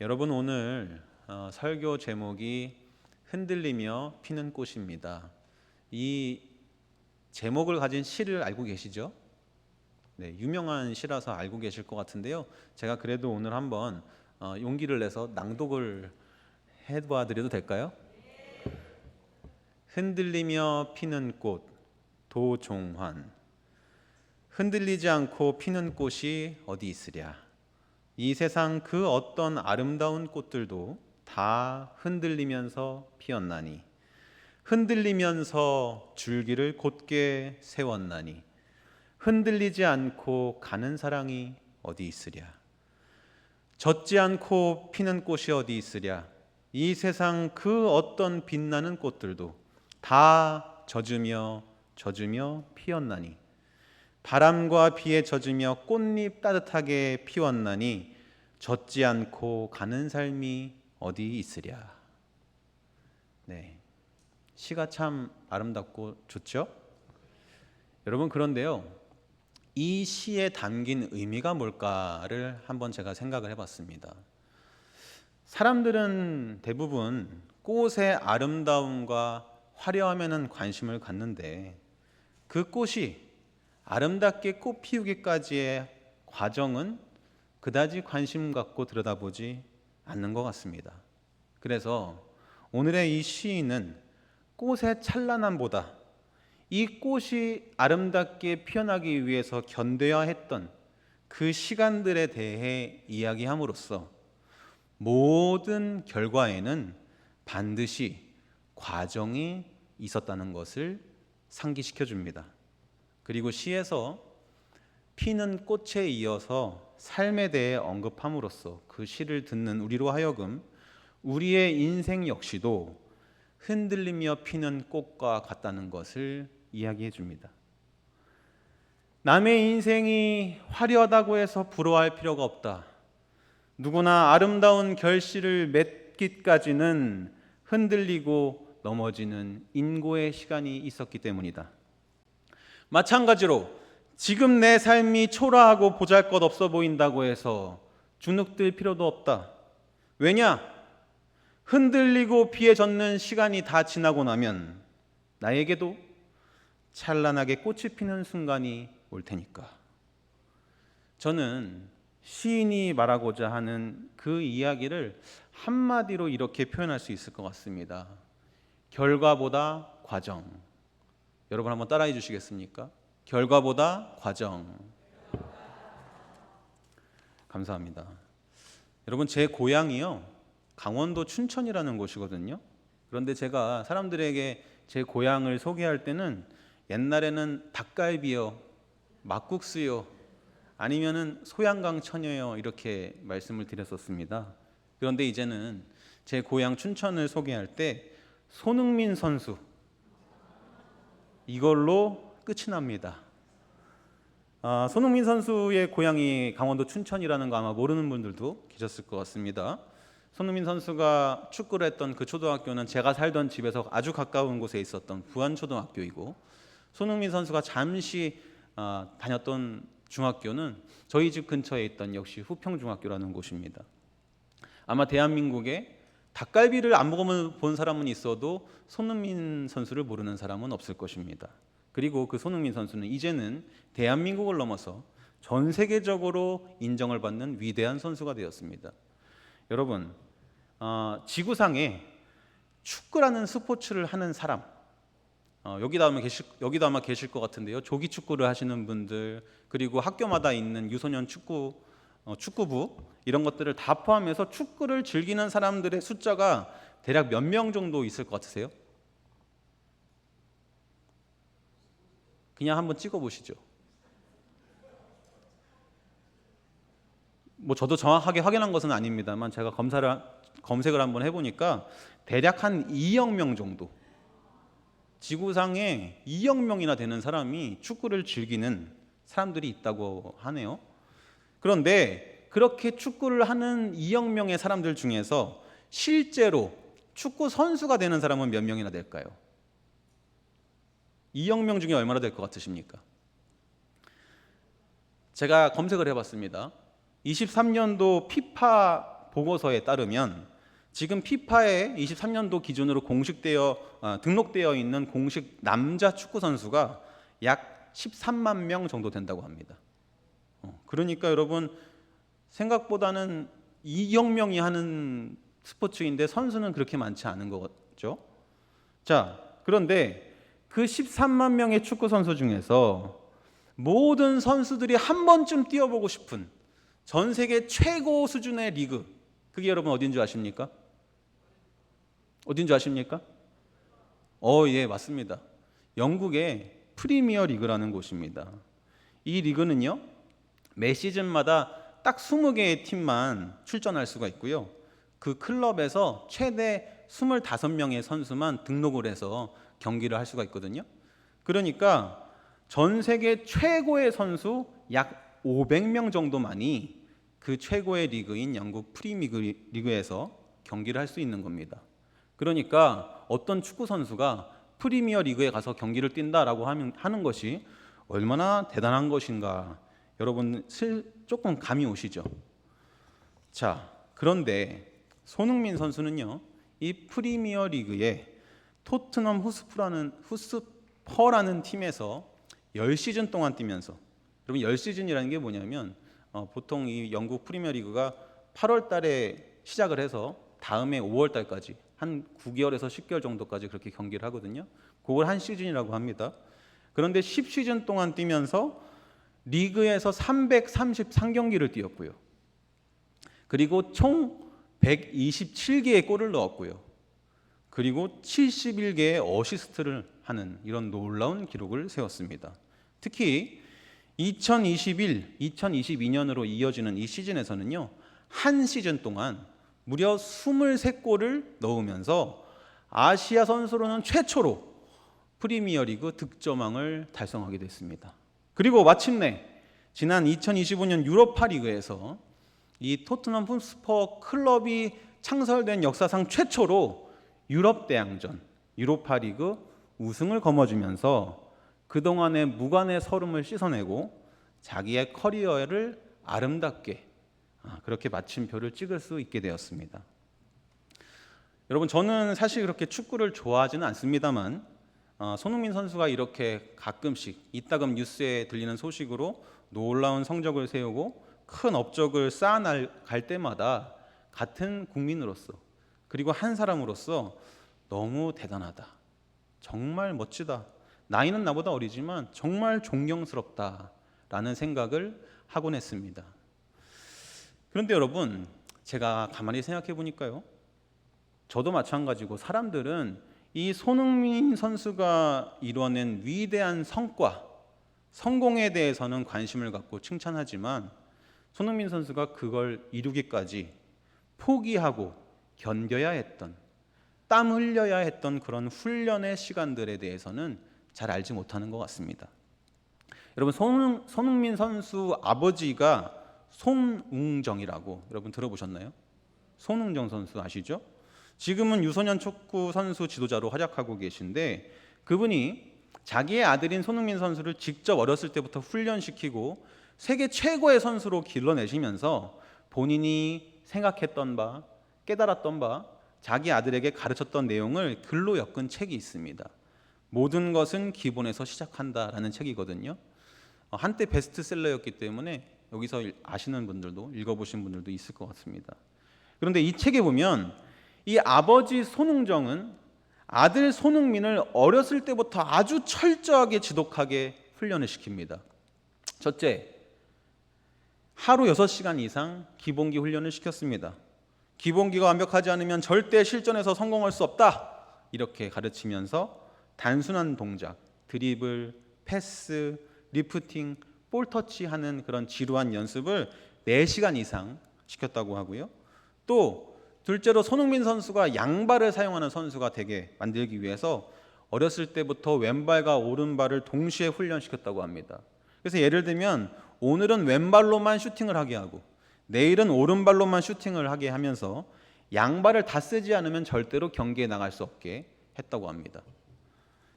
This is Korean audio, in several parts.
여러분 오늘 설교 제목이 흔들리며 피는 꽃입니다. 이 제목을 가진 시를 알고 계시죠? 네, 유명한 시라서 알고 계실 것 같은데요. 제가 그래도 오늘 한번 용기를 내서 낭독을 해봐 드려도 될까요? 흔들리며 피는 꽃 도종환. 흔들리지 않고 피는 꽃이 어디 있으랴. 이 세상 그 어떤 아름다운 꽃들도 다 흔들리면서 피었나니 흔들리면서 줄기를 곧게 세웠나니 흔들리지 않고 가는 사랑이 어디 있으랴. 젖지 않고 피는 꽃이 어디 있으랴. 이 세상 그 어떤 빛나는 꽃들도 다 젖으며 피었나니 바람과 비에 젖으며 꽃잎 따뜻하게 피웠나니 젖지 않고 가는 삶이 어디 있으랴. 네, 시가 참 아름답고 좋죠? 여러분, 그런데요, 이 시에 담긴 의미가 뭘까를 한번 제가 생각을 해봤습니다. 사람들은 대부분 꽃의 아름다움과 화려함에는 관심을 갖는데 그 꽃이 아름답게 꽃 피우기까지의 과정은 그다지 관심 갖고 들여다보지 않는 것 같습니다. 그래서 오늘의 이 시인은 꽃의 찬란함보다 이 꽃이 아름답게 피어나기 위해서 견뎌야 했던 그 시간들에 대해 이야기함으로써 모든 결과에는 반드시 과정이 있었다는 것을 상기시켜 줍니다. 그리고 시에서 피는 꽃에 이어서 삶에 대해 언급함으로써 그 시를 듣는 우리로 하여금 우리의 인생 역시도 흔들리며 피는 꽃과 같다는 것을 이야기해 줍니다. 남의 인생이 화려하다고 해서 부러워할 필요가 없다. 누구나 아름다운 결실을 맺기까지는 흔들리고 넘어지는 인고의 시간이 있었기 때문이다. 마찬가지로 지금 내 삶이 초라하고 보잘것없어 보인다고 해서 주눅들 필요도 없다. 왜냐? 흔들리고 비에 젖는 시간이 다 지나고 나면 나에게도 찬란하게 꽃이 피는 순간이 올 테니까. 저는 시인이 말하고자 하는 그 이야기를 한마디로 이렇게 표현할 수 있을 것 같습니다. 결과보다 과정. 여러분 한번 따라해 주시겠습니까? 결과보다 과정. 감사합니다. 여러분, 제 고향이요, 강원도 춘천이라는 곳이거든요. 그런데 제가 사람들에게 제 고향을 소개할 때는 옛날에는 닭갈비요, 막국수요, 아니면은 소양강 처녀요, 이렇게 말씀을 드렸었습니다. 그런데 이제는 제 고향 춘천을 소개할 때 손흥민 선수, 이걸로 끝이 납니다. 손흥민 선수의 고향이 강원도 춘천이라는 거 아마 모르는 분들도 계셨을 것 같습니다. 손흥민 선수가 축구를 했던 그 초등학교는 제가 살던 집에서 아주 가까운 곳에 있었던 부안초등학교이고, 손흥민 선수가 잠시 다녔던 중학교는 저희 집 근처에 있던 역시 후평중학교라는 곳입니다. 아마 대한민국에 닭갈비를 안 먹어본 사람은 있어도 손흥민 선수를 모르는 사람은 없을 것입니다. 그리고 그 손흥민 선수는 이제는 대한민국을 넘어서 전 세계적으로 인정을 받는 위대한 선수가 되었습니다. 여러분, 지구상에 축구라는 스포츠를 하는 사람, 여기도 아마 계실 것 같은데요. 조기 축구를 하시는 분들, 그리고 학교마다 있는 유소년 축구부, 이런 것들을 다 포함해서 축구를 즐기는 사람들의 숫자가 대략 몇 명 정도 있을 것 같으세요? 그냥 한번 찍어보시죠. 저도 정확하게 확인한 것은 아닙니다만 제가 검색을 한번 해보니까 대략 한 2억 명 정도, 지구상에 2억 명이나 되는 사람이 축구를 즐기는 사람들이 있다고 하네요. 그런데 그렇게 축구를 하는 2억 명의 사람들 중에서 실제로 축구 선수가 되는 사람은 몇 명이나 될까요? 2억 명 중에 얼마나 될 것 같으십니까? 제가 검색을 해봤습니다. 23년도 피파 보고서에 따르면 지금 피파에 23년도 기준으로 등록되어 있는 공식 남자 축구 선수가 약 13만 명 정도 된다고 합니다. 그러니까 여러분 생각보다는 2억 명이 하는 스포츠인데 선수는 그렇게 많지 않은 거죠. 자, 그런데 그 13만 명의 축구 선수 중에서 모든 선수들이 한 번쯤 뛰어보고 싶은 전 세계 최고 수준의 리그, 그게 여러분 어딘 줄 아십니까? 어딘 줄 아십니까? 예, 맞습니다. 영국의 프리미어 리그라는 곳입니다. 이 리그는요, 매 시즌마다 딱 20개의 팀만 출전할 수가 있고요. 그 클럽에서 최대 25명의 선수만 등록을 해서 경기를 할 수가 있거든요. 그러니까 전 세계 최고의 선수 약 500명 정도만이 그 최고의 리그인 영국 프리미어 리그에서 경기를 할 수 있는 겁니다. 그러니까 어떤 축구 선수가 프리미어 리그에 가서 경기를 뛴다라고 하는 것이 얼마나 대단한 것인가, 여러분 조금 감이 오시죠? 자, 그런데 손흥민 선수는요, 이 프리미어 리그에 토트넘 후스퍼라는 팀에서 10시즌 동안 뛰면서, 여러분 10시즌이라는 게 뭐냐면 보통 이 영국 프리미어 리그가 8월 달에 시작을 해서 다음해 5월 달까지 한 9개월에서 10개월 정도까지 그렇게 경기를 하거든요. 그걸 한 시즌이라고 합니다. 그런데 10시즌 동안 뛰면서 리그에서 333경기를 뛰었고요. 그리고 총 127개의 골을 넣었고요. 그리고 71개의 어시스트를 하는 이런 놀라운 기록을 세웠습니다. 특히 2021, 2022년으로 이어지는 이 시즌에서는요, 한 시즌 동안 무려 23골을 넣으면서 아시아 선수로는 최초로 프리미어리그 득점왕을 달성하게 됐습니다. 그리고 마침내 지난 2025년 유로파 리그에서 이 토트넘 홈스퍼 클럽이 창설된 역사상 최초로 유럽 대항전 유로파 리그 우승을 거머쥐면서 그동안의 무관의 서름을 씻어내고 자기의 커리어를 아름답게 그렇게 마침표를 찍을 수 있게 되었습니다. 여러분, 저는 사실 그렇게 축구를 좋아하지는 않습니다만 손흥민 선수가 이렇게 가끔씩 이따금 뉴스에 들리는 소식으로 놀라운 성적을 세우고 큰 업적을 쌓아갈 때마다 같은 국민으로서, 그리고 한 사람으로서 너무 대단하다, 정말 멋지다, 나이는 나보다 어리지만 정말 존경스럽다라는 생각을 하곤 했습니다. 그런데 여러분, 제가 가만히 생각해 보니까요, 저도 마찬가지고 사람들은 이 손흥민 선수가 이뤄낸 위대한 성공에 대해서는 관심을 갖고 칭찬하지만 손흥민 선수가 그걸 이루기까지 포기하고 견뎌야 했던, 땀 흘려야 했던 그런 훈련의 시간들에 대해서는 잘 알지 못하는 것 같습니다. 여러분, 손흥민 선수 아버지가 손웅정이라고 여러분 들어보셨나요? 손웅정 선수 아시죠? 지금은 유소년 축구 선수 지도자로 활약하고 계신데, 그분이 자기의 아들인 손흥민 선수를 직접 어렸을 때부터 훈련시키고 세계 최고의 선수로 길러내시면서 본인이 생각했던 바, 깨달았던 바, 자기 아들에게 가르쳤던 내용을 글로 엮은 책이 있습니다. 모든 것은 기본에서 시작한다라는 책이거든요. 한때 베스트셀러였기 때문에 여기서 아시는 분들도, 읽어보신 분들도 있을 것 같습니다. 그런데 이 책에 보면 이 아버지 손웅정은 아들 손흥민을 어렸을 때부터 아주 철저하게 지독하게 훈련을 시킵니다. 첫째, 하루 6시간 이상 기본기 훈련을 시켰습니다. 기본기가 완벽하지 않으면 절대 실전에서 성공할 수 없다, 이렇게 가르치면서 단순한 동작, 드리블, 패스, 리프팅, 볼 터치하는 그런 지루한 연습을 4시간 이상 시켰다고 하고요. 또 둘째로 손흥민 선수가 양발을 사용하는 선수가 되게 만들기 위해서 어렸을 때부터 왼발과 오른발을 동시에 훈련시켰다고 합니다. 그래서 예를 들면 오늘은 왼발로만 슈팅을 하게 하고 내일은 오른발로만 슈팅을 하게 하면서 양발을 다 쓰지 않으면 절대로 경기에 나갈 수 없게 했다고 합니다.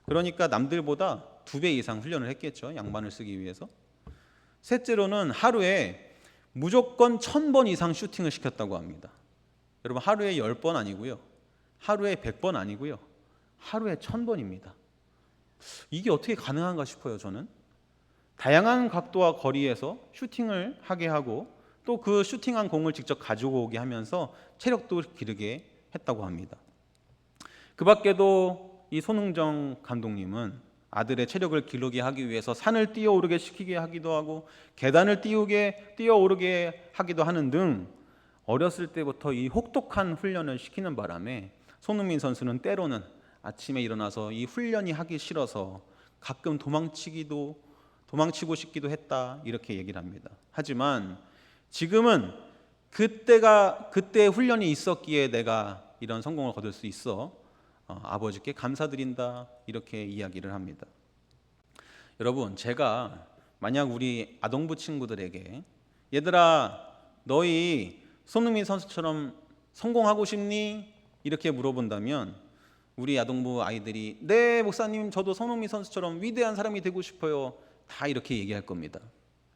그러니까 남들보다 2배 이상 훈련을 했겠죠, 양반을 쓰기 위해서. 셋째로는 하루에 무조건 1000번 이상 슈팅을 시켰다고 합니다. 여러분, 하루에 10번 아니고요, 하루에 100번 아니고요, 하루에 1000번입니다. 이게 어떻게 가능한가 싶어요. 저는 다양한 각도와 거리에서 슈팅을 하게 하고 또 그 슈팅한 공을 직접 가지고 오게 하면서 체력도 기르게 했다고 합니다. 그 밖에도 이 손흥정 감독님은 아들의 체력을 기르게 하기 위해서 산을 뛰어오르게 시키게 하기도 하고 계단을 뛰어오르게 하기도 하는 등 어렸을 때부터 이 혹독한 훈련을 시키는 바람에 손흥민 선수는 때로는 아침에 일어나서 이 훈련이 하기 싫어서 가끔 도망치고 싶기도 했다, 이렇게 얘기를 합니다. 하지만 지금은 그때 훈련이 있었기에 내가 이런 성공을 거둘 수 있어 아버지께 감사드린다, 이렇게 이야기를 합니다. 여러분, 제가 만약 우리 아동부 친구들에게 얘들아 너희 손흥민 선수처럼 성공하고 싶니? 이렇게 물어본다면 우리 아동부 아이들이 네 목사님, 저도 손흥민 선수처럼 위대한 사람이 되고 싶어요, 다 이렇게 얘기할 겁니다.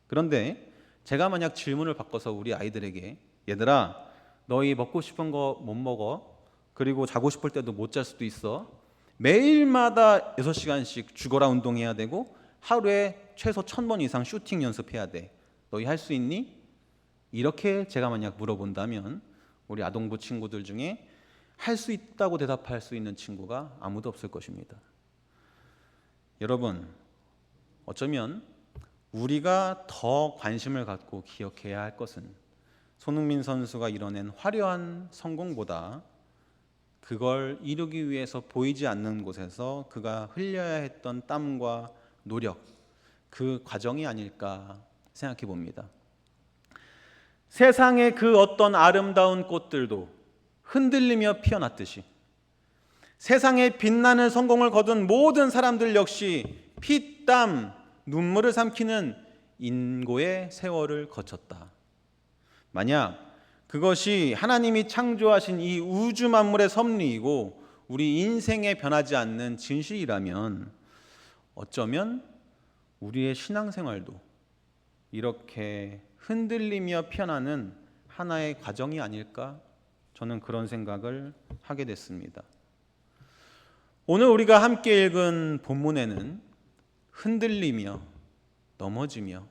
그런데 제가 만약 질문을 바꿔서 우리 아이들에게 얘들아 너희 먹고 싶은 거 못 먹어, 그리고 자고 싶을 때도 못 잘 수도 있어, 매일마다 6시간씩 죽어라 운동해야 되고 하루에 최소 1000번 이상 슈팅 연습해야 돼, 너희 할 수 있니? 이렇게 제가 만약 물어본다면 우리 아동부 친구들 중에 할 수 있다고 대답할 수 있는 친구가 아무도 없을 것입니다. 여러분, 어쩌면 우리가 더 관심을 갖고 기억해야 할 것은 손흥민 선수가 이뤄낸 화려한 성공보다 그걸 이루기 위해서 보이지 않는 곳에서 그가 흘려야 했던 땀과 노력, 그 과정이 아닐까 생각해 봅니다. 세상의 그 어떤 아름다운 꽃들도 흔들리며 피어났듯이 세상에 빛나는 성공을 거둔 모든 사람들 역시 피, 땀, 눈물을 삼키는 인고의 세월을 거쳤다. 만약 그것이 하나님이 창조하신 이 우주 만물의 섭리이고 우리 인생에 변하지 않는 진실이라면 어쩌면 우리의 신앙생활도 이렇게 흔들리며 피어나는 하나의 과정이 아닐까, 저는 그런 생각을 하게 됐습니다. 오늘 우리가 함께 읽은 본문에는 흔들리며 넘어지며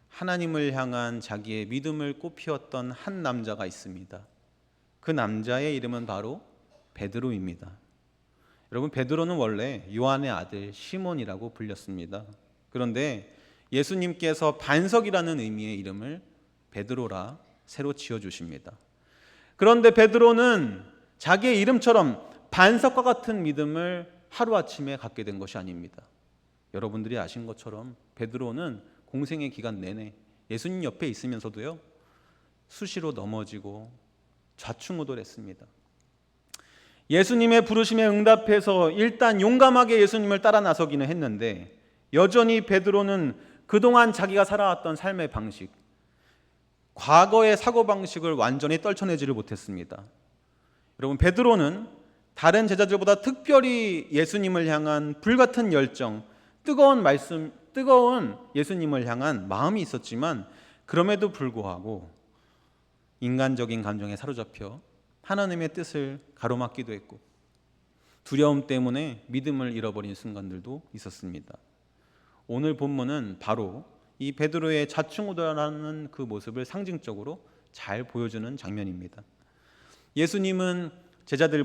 하나님을 향한 자기의 믿음을 꽃피웠던 한 남자가 있습니다. 그 남자의 이름은 바로 베드로입니다. 여러분, 베드로는 원래 요한의 아들 시몬이라고 불렸습니다. 그런데 예수님께서 반석이라는 의미의 이름을 베드로라 새로 지어주십니다. 그런데 베드로는 자기의 이름처럼 반석과 같은 믿음을 하루아침에 갖게 된 것이 아닙니다. 여러분들이 아신 것처럼 베드로는 공생의 기간 내내 예수님 옆에 있으면서도요, 수시로 넘어지고 좌충우돌했습니다. 예수님의 부르심에 응답해서 일단 용감하게 예수님을 따라 나서기는 했는데 여전히 베드로는 그동안 자기가 살아왔던 삶의 방식, 과거의 사고방식을 완전히 떨쳐내지를 못했습니다. 여러분, 베드로는 다른 제자들보다 특별히 예수님을 향한 불같은 열정, 뜨거운 예수님을 향한 마음이 있었지만 그럼에도 불구하고 인간적인 감정에 사로잡혀 하나님의 뜻을 가로막기도 했고 두려움 때문에 믿음을 잃어버린 순간들도 있었습니다. 오늘 본문은 바로 이 베드로의 좌충우돌하는 그 모습을 상징적으로 잘 보여주는 장면입니다. 예수님은 제자들을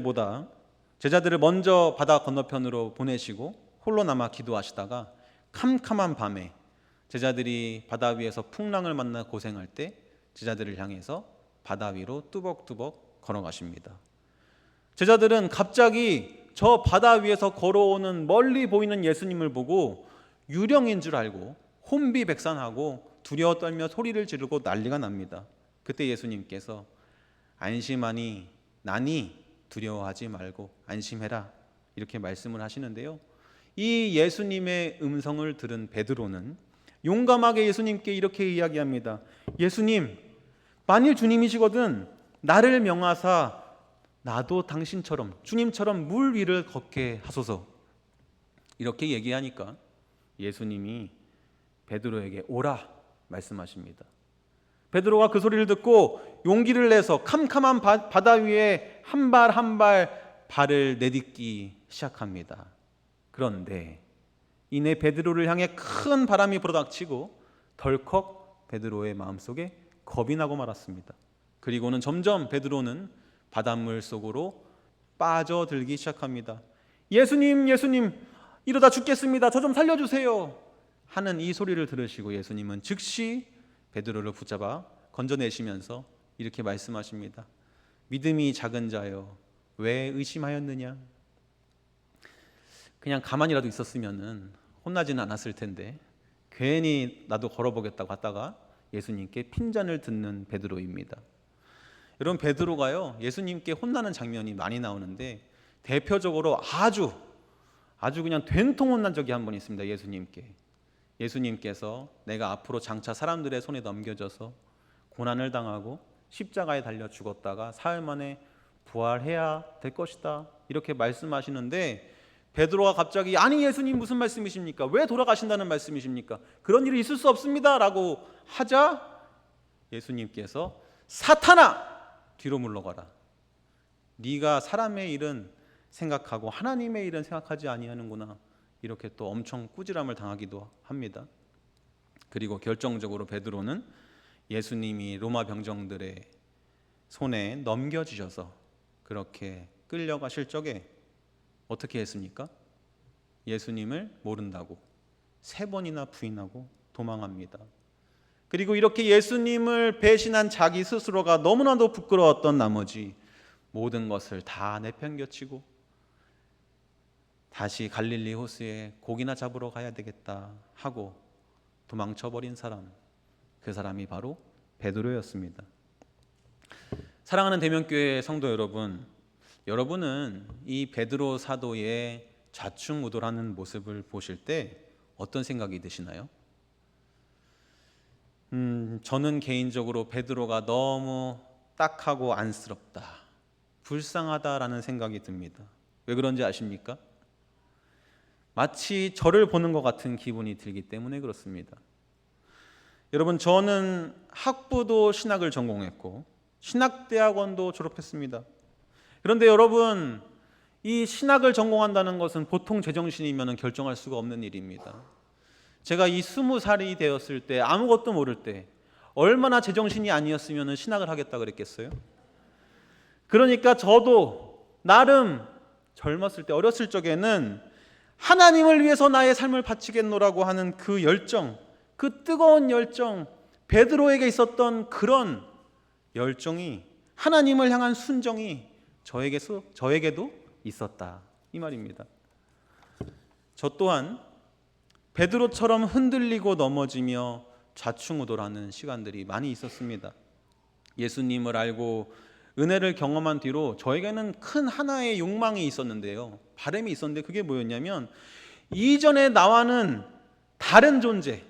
먼저 바다 건너편으로 보내시고 홀로 남아 기도하시다가 캄캄한 밤에 제자들이 바다 위에서 풍랑을 만나 고생할 때 제자들을 향해서 바다 위로 뚜벅뚜벅 걸어가십니다. 제자들은 갑자기 저 바다 위에서 걸어오는 멀리 보이는 예수님을 보고 유령인 줄 알고 혼비백산하고 두려워 떨며 소리를 지르고 난리가 납니다. 그때 예수님께서 안심하니 나니 두려워하지 말고 안심해라, 이렇게 말씀을 하시는데요. 이 예수님의 음성을 들은 베드로는 용감하게 예수님께 이렇게 이야기합니다. 예수님, 만일 주님이시거든 나를 명하사 나도 당신처럼 주님처럼 물 위를 걷게 하소서. 이렇게 얘기하니까 예수님이 베드로에게 오라 말씀하십니다. 베드로가 그 소리를 듣고 용기를 내서 캄캄한 바다 위에 한 발 한 발 발을 내딛기 시작합니다. 그런데 이내 베드로를 향해 큰 바람이 불어닥치고 덜컥 베드로의 마음속에 겁이 나고 말았습니다. 그리고는 점점 베드로는 바닷물 속으로 빠져들기 시작합니다. 예수님, 예수님, 이러다 죽겠습니다. 저 좀 살려주세요 하는 이 소리를 들으시고 예수님은 즉시 베드로를 붙잡아 건져내시면서 이렇게 말씀하십니다. 믿음이 작은 자여, 왜 의심하였느냐? 그냥 가만히라도 있었으면 혼나지는 않았을 텐데 괜히 나도 걸어보겠다고 하다가 예수님께 핀잔을 듣는 베드로입니다. 여러분, 베드로가요, 예수님께 혼나는 장면이 많이 나오는데 대표적으로 아주 그냥 된통 혼난 적이 한 번 있습니다. 예수님께서 내가 앞으로 장차 사람들의 손에 넘겨져서 고난을 당하고 십자가에 달려 죽었다가 사흘 만에 부활해야 될 것이다 이렇게 말씀하시는데 베드로가 갑자기 아니 예수님 무슨 말씀이십니까? 왜 돌아가신다는 말씀이십니까? 그런 일이 있을 수 없습니다 라고 하자 예수님께서 사탄아 뒤로 물러가라. 네가 사람의 일은 생각하고 하나님의 일은 생각하지 아니하는구나. 이렇게 또 엄청 꾸지람을 당하기도 합니다. 그리고 결정적으로 베드로는 예수님이 로마 병정들의 손에 넘겨지셔서 그렇게 끌려가실 적에 어떻게 했습니까? 예수님을 모른다고 3번이나 부인하고 도망합니다. 그리고 이렇게 예수님을 배신한 자기 스스로가 너무나도 부끄러웠던 나머지 모든 것을 다 내팽겨치고 다시 갈릴리 호수에 고기나 잡으러 가야 되겠다 하고 도망쳐버린 사람, 그 사람이 바로 베드로였습니다. 사랑하는 대면교회 성도 여러분, 여러분은 이 베드로 사도의 좌충우돌하는 모습을 보실 때 어떤 생각이 드시나요? 저는 개인적으로 베드로가 너무 딱하고 안쓰럽다, 불쌍하다라는 생각이 듭니다. 왜 그런지 아십니까? 마치 저를 보는 것 같은 기분이 들기 때문에 그렇습니다. 여러분, 저는 학부도 신학을 전공했고 신학대학원도 졸업했습니다. 그런데 여러분, 이 신학을 전공한다는 것은 보통 제정신이면 결정할 수가 없는 일입니다. 제가 이 20살이 되었을 때 아무것도 모를 때 얼마나 제정신이 아니었으면 신학을 하겠다 그랬겠어요? 그러니까 저도 나름 젊었을 때, 어렸을 적에는 하나님을 위해서 나의 삶을 바치겠노라고 하는 그 열정, 그 뜨거운 열정, 베드로에게 있었던 그런 열정이, 하나님을 향한 순정이 저에게도 있었다 이 말입니다. 저 또한 베드로처럼 흔들리고 넘어지며 좌충우돌하는 시간들이 많이 있었습니다. 예수님을 알고 은혜를 경험한 뒤로 저에게는 큰 하나의 욕망이 있었는데요, 바람이 있었는데 그게 뭐였냐면 이전에 나와는 다른 존재,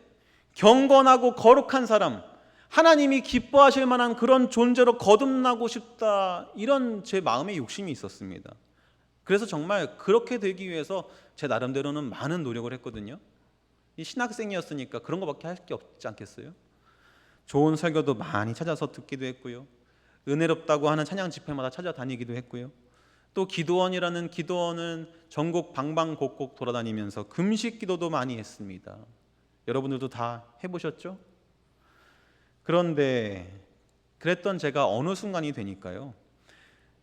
경건하고 거룩한 사람, 하나님이 기뻐하실 만한 그런 존재로 거듭나고 싶다, 이런 제 마음의 욕심이 있었습니다. 그래서 정말 그렇게 되기 위해서 제 나름대로는 많은 노력을 했거든요. 이 신학생이었으니까 그런 거밖에 할 게 없지 않겠어요? 좋은 설교도 많이 찾아서 듣기도 했고요, 은혜롭다고 하는 찬양 집회마다 찾아다니기도 했고요, 또 기도원이라는 기도원은 전국 방방곡곡 돌아다니면서 금식 기도도 많이 했습니다. 여러분들도 다 해보셨죠? 그런데 그랬던 제가 어느 순간이 되니까요,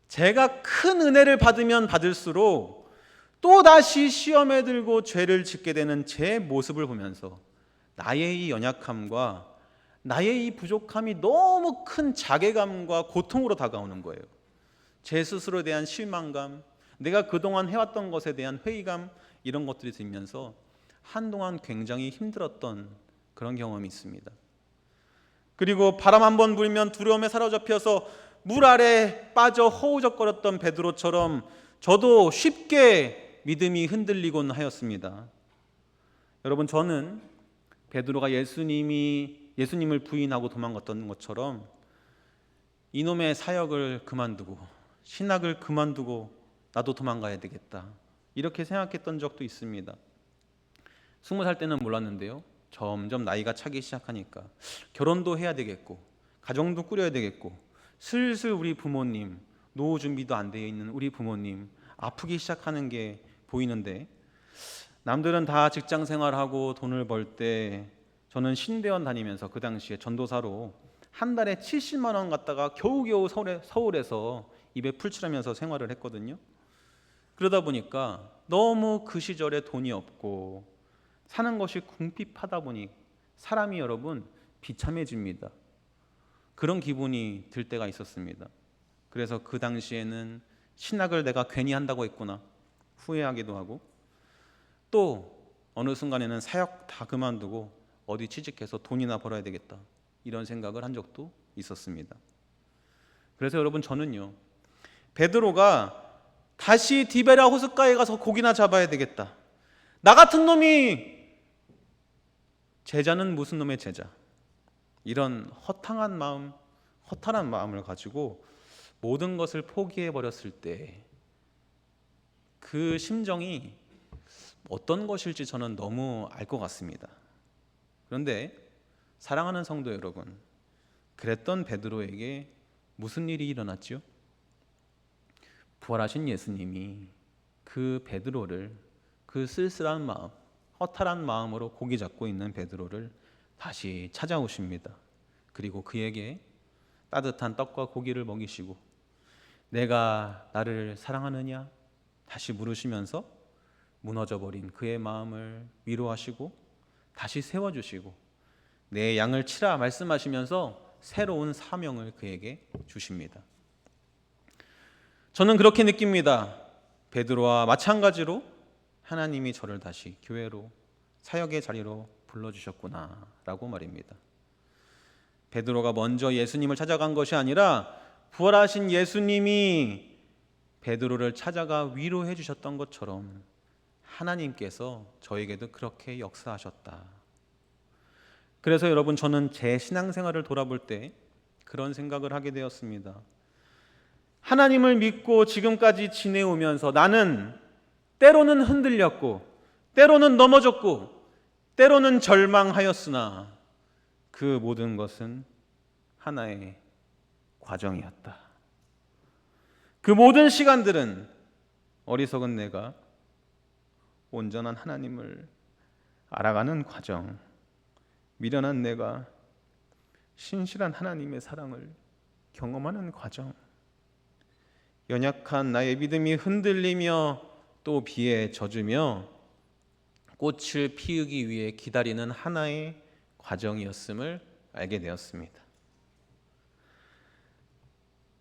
제가 큰 은혜를 받으면 받을수록 또다시 시험에 들고 죄를 짓게 되는 제 모습을 보면서 나의 이 연약함과 나의 이 부족함이 너무 큰 자괴감과 고통으로 다가오는 거예요. 제 스스로에 대한 실망감, 내가 그동안 해왔던 것에 대한 회의감, 이런 것들이 들면서 한동안 굉장히 힘들었던 그런 경험이 있습니다. 그리고 바람 한번 불면 두려움에 사로잡혀서 물 아래 빠져 허우적거렸던 베드로처럼 저도 쉽게 믿음이 흔들리곤 하였습니다. 여러분, 저는 베드로가 예수님을 부인하고 도망갔던 것처럼 이놈의 사역을 그만두고 신학을 그만두고 나도 도망가야 되겠다, 이렇게 생각했던 적도 있습니다. 20살 때는 몰랐는데요, 점점 나이가 차기 시작하니까 결혼도 해야 되겠고 가정도 꾸려야 되겠고, 슬슬 우리 부모님, 노후 준비도 안 되어 있는 우리 부모님 아프기 시작하는 게 보이는데, 남들은 다 직장 생활하고 돈을 벌 때 저는 신대원 다니면서 그 당시에 전도사로 한 달에 70만 원 갖다가 겨우겨우 서울에서 입에 풀칠하면서 생활을 했거든요. 그러다 보니까 너무 그 시절에 돈이 없고 사는 것이 궁핍하다 보니 사람이 여러분 비참해집니다. 그런 기분이 들 때가 있었습니다. 그래서 그 당시에는 신학을 내가 괜히 한다고 했구나 후회하기도 하고, 또 어느 순간에는 사역 다 그만두고 어디 취직해서 돈이나 벌어야 되겠다 이런 생각을 한 적도 있었습니다. 그래서 여러분 저는요, 베드로가 다시 디베랴 호숫가에 가서 고기나 잡아야 되겠다, 나 같은 놈이 제자는 무슨 놈의 제자, 이런 허탈한 마음을 가지고 모든 것을 포기해 버렸을 때 그 심정이 어떤 것일지 저는 너무 알 것 같습니다. 그런데 사랑하는 성도 여러분, 그랬던 베드로에게 무슨 일이 일어났죠? 부활하신 예수님이 그 베드로를, 그 쓸쓸한 마음, 허탈한 마음으로 고기 잡고 있는 베드로를 다시 찾아오십니다. 그리고 그에게 따뜻한 떡과 고기를 먹이시고, 내가 나를 사랑하느냐? 다시 물으시면서 무너져버린 그의 마음을 위로하시고 다시 세워주시고, 내 양을 치라 말씀하시면서 새로운 사명을 그에게 주십니다. 저는 그렇게 느낍니다. 베드로와 마찬가지로 하나님이 저를 다시 교회로, 사역의 자리로 불러주셨구나 라고 말입니다. 베드로가 먼저 예수님을 찾아간 것이 아니라 부활하신 예수님이 베드로를 찾아가 위로해 주셨던 것처럼 하나님께서 저에게도 그렇게 역사하셨다. 그래서 여러분 저는 제 신앙생활을 돌아볼 때 그런 생각을 하게 되었습니다. 하나님을 믿고 지금까지 지내오면서 나는 때로는 흔들렸고, 때로는 넘어졌고, 때로는 절망하였으나 그 모든 것은 하나의 과정이었다. 그 모든 시간들은 어리석은 내가 온전한 하나님을 알아가는 과정, 미련한 내가 신실한 하나님의 사랑을 경험하는 과정, 연약한 나의 믿음이 흔들리며 또 비에 젖으며 꽃을 피우기 위해 기다리는 하나의 과정이었음을 알게 되었습니다.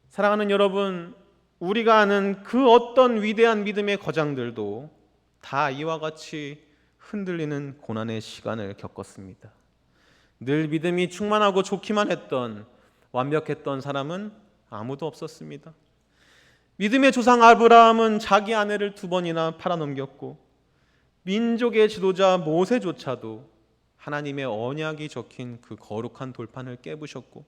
사랑하는 여러분, 우리가 아는 그 어떤 위대한 믿음의 과정들도 다 이와 같이 흔들리는 고난의 시간을 겪었습니다. 늘 믿음이 충만하고 좋기만 했던, 완벽했던 사람은 아무도 없었습니다. 믿음의 조상 아브라함은 자기 아내를 2번이나 팔아넘겼고, 민족의 지도자 모세조차도 하나님의 언약이 적힌 그 거룩한 돌판을 깨부셨고,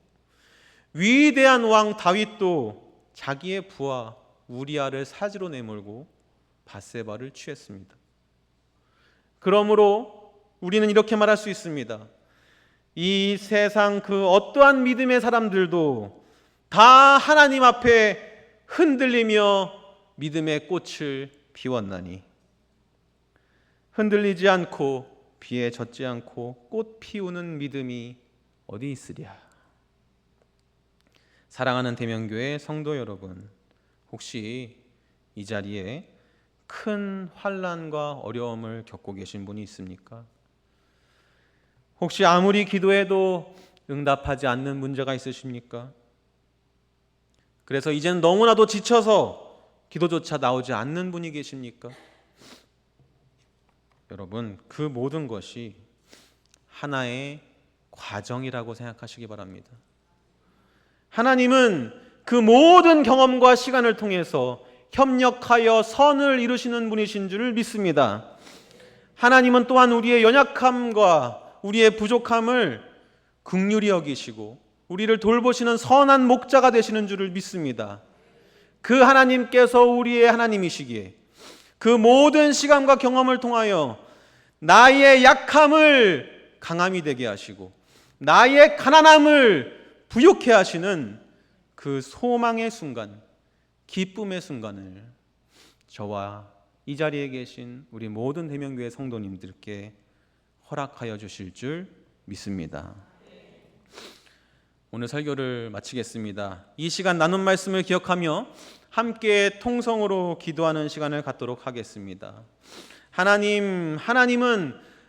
위대한 왕 다윗도 자기의 부하 우리아를 사지로 내몰고 밧세바를 취했습니다. 그러므로 우리는 이렇게 말할 수 있습니다. 이 세상 그 어떠한 믿음의 사람들도 다 하나님 앞에 흔들리며 믿음의 꽃을 피웠나니, 흔들리지 않고 비에 젖지 않고 꽃 피우는 믿음이 어디 있으랴. 사랑하는 대명교회 성도 여러분, 혹시 이 자리에 큰 환난과 어려움을 겪고 계신 분이 있습니까? 혹시 아무리 기도해도 응답하지 않는 문제가 있으십니까? 그래서 이제는 너무나도 지쳐서 기도조차 나오지 않는 분이 계십니까? 여러분, 그 모든 것이 하나의 과정이라고 생각하시기 바랍니다. 하나님은 그 모든 경험과 시간을 통해서 협력하여 선을 이루시는 분이신 줄 믿습니다. 하나님은 또한 우리의 연약함과 우리의 부족함을 긍휼히 여기시고 우리를 돌보시는 선한 목자가 되시는 줄을 믿습니다. 그 하나님께서 우리의 하나님이시기에 그 모든 시간과 경험을 통하여 나의 약함을 강함이 되게 하시고 나의 가난함을 부욕해 하시는 그 소망의 순간, 기쁨의 순간을 저와 이 자리에 계신 우리 모든 대명교회 성도님들께 허락하여 주실 줄 믿습니다. 오늘 설교를 마치겠습니다. 이 시간 나눈 말씀을 기억하며 함께 통성으로 기도하는 시간을 갖도록 하겠습니다. 하나님은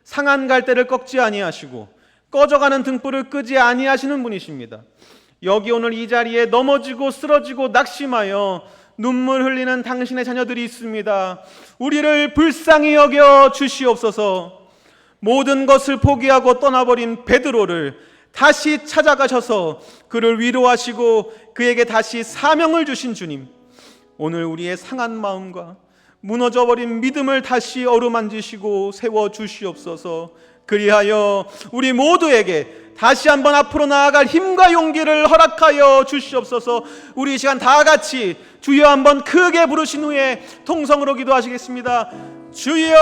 상한 갈대를 꺾지 아니하시고 꺼져가는 등불을 끄지 아니하시는 분이십니다. 여기 오늘 이 자리에 넘어지고 쓰러지고 낙심하여 눈물 흘리는 당신의 자녀들이 있습니다. 우리를 불쌍히 여겨 주시옵소서. 모든 것을 포기하고 떠나버린 베드로를 다시 찾아가셔서 그를 위로하시고 그에게 다시 사명을 주신 주님, 오늘 우리의 상한 마음과 무너져버린 믿음을 다시 어루만지시고 세워주시옵소서. 그리하여 우리 모두에게 다시 한번 앞으로 나아갈 힘과 용기를 허락하여 주시옵소서. 우리 이 시간 다 같이 주여 한번 크게 부르신 후에 통성으로 기도하시겠습니다. 주여!